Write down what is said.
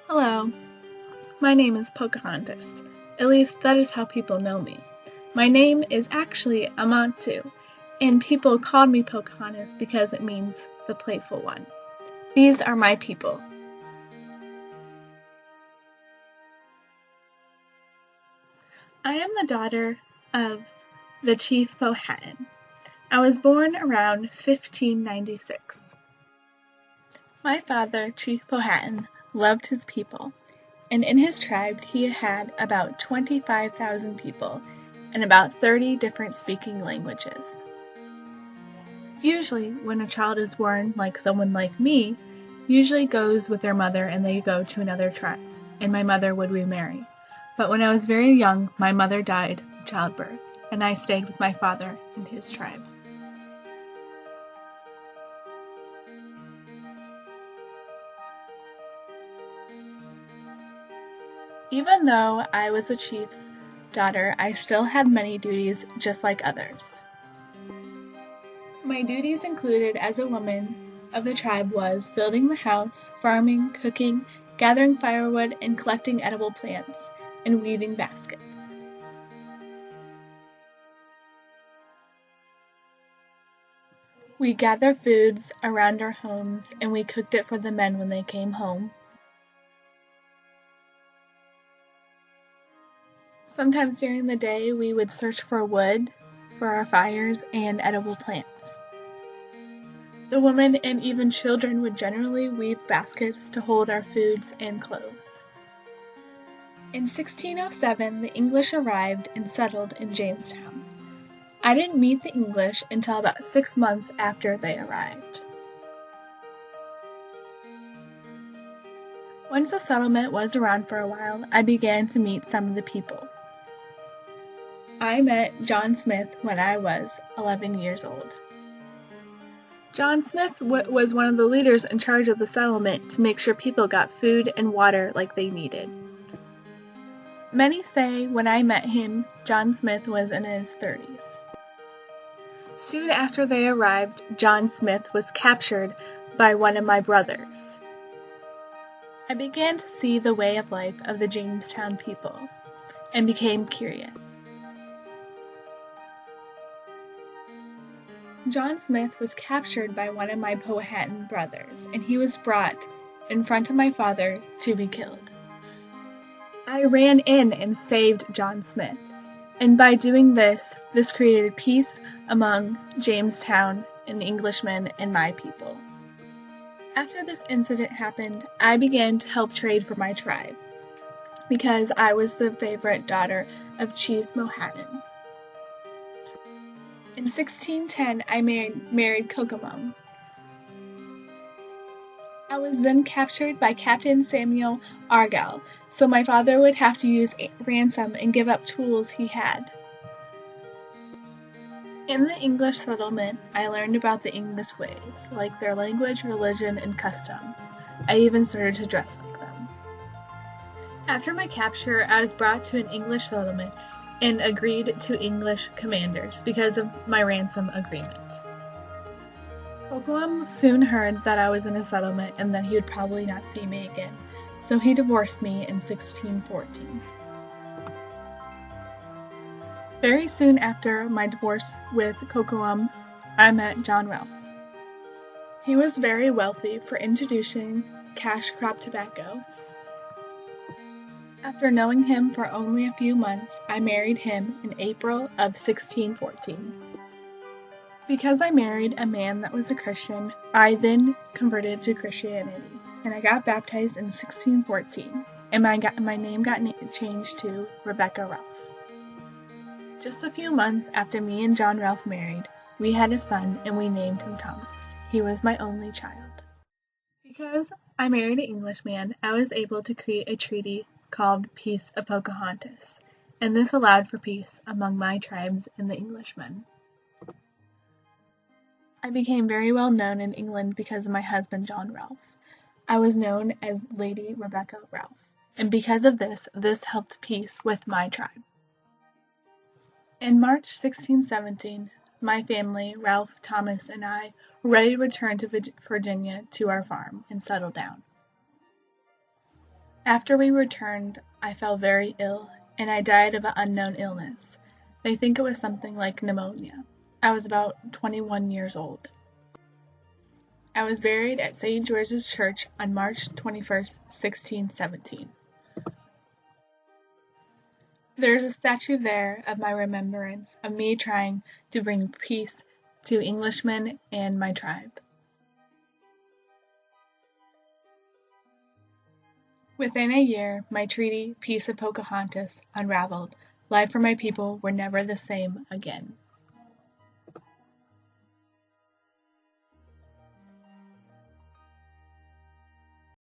Hello, my name is Pocahontas. At least that is how people know me. My name is actually Amantu, and people called me Pocahontas because it means the playful one. These are my people. I am the daughter of the Chief Powhatan. I was born around 1596. My father, Chief Powhatan, loved his people, and in his tribe he had about 25,000 people and about 30 different speaking languages. Usually, when a child is born, like someone like me, usually goes with their mother and they go to another tribe, and my mother would remarry. But when I was very young, my mother died of childbirth, and I stayed with my father and his tribe. Even though I was a chief's daughter, I still had many duties just like others. My duties included as a woman of the tribe was building the house, farming, cooking, gathering firewood, and collecting edible plants, and weaving baskets. We gathered foods around our homes, and we cooked it for the men when they came home. Sometimes during the day, we would search for wood for our fires and edible plants. The women and even children would generally weave baskets to hold our foods and clothes. In 1607, the English arrived and settled in Jamestown. I didn't meet the English until about 6 months after they arrived. Once the settlement was around for a while, I began to meet some of the people. I met John Smith when I was 11 years old. John Smith was one of the leaders in charge of the settlement to make sure people got food and water like they needed. Many say when I met him, John Smith was in his 30s. Soon after they arrived, John Smith was captured by one of my brothers. I began to see the way of life of the Jamestown people and became curious. John Smith was captured by one of my Powhatan brothers, and he was brought in front of my father to be killed. I ran in and saved John Smith, and by doing this created peace among Jamestown and the Englishmen and my people. After this incident happened, I began to help trade for my tribe, because I was the favorite daughter of Chief Powhatan. In 1610, I married Kokomum. I was then captured by Captain Samuel Argyle, so my father would have to use ransom and give up tools he had. In the English settlement, I learned about the English ways, like their language, religion, and customs. I even started to dress like them. After my capture, I was brought to an English settlement and agreed to English commanders because of my ransom agreement. Kokomum soon heard that I was in a settlement and that he would probably not see me again, so he divorced me in 1614. Very soon after my divorce with Kokomum, I met John Ralph. He was very wealthy for introducing cash crop tobacco. After knowing him for only a few months, I married him in April of 1614. Because I married a man that was a Christian, I then converted to Christianity, and I got baptized in 1614, and my name got changed to Rebecca Ralph. Just a few months after me and John Ralph married, we had a son, and we named him Thomas. He was my only child. Because I married an Englishman, I was able to create a treaty called Peace of Pocahontas, and this allowed for peace among my tribes and the Englishmen. I became very well known in England because of my husband John Ralph. I was known as Lady Rebecca Ralph, and because of this helped peace with my tribe. In March 1617, my family, Ralph, Thomas, and I, were ready to return to Virginia to our farm and settle down. After we returned, I fell very ill, and I died of an unknown illness. They think it was something like pneumonia. I was about 21 years old. I was buried at St. George's Church on March 21st, 1617. There is a statue there of my remembrance of me trying to bring peace to Englishmen and my tribe. Within a year, my treaty, Peace of Pocahontas, unraveled. Life for my people were never the same again.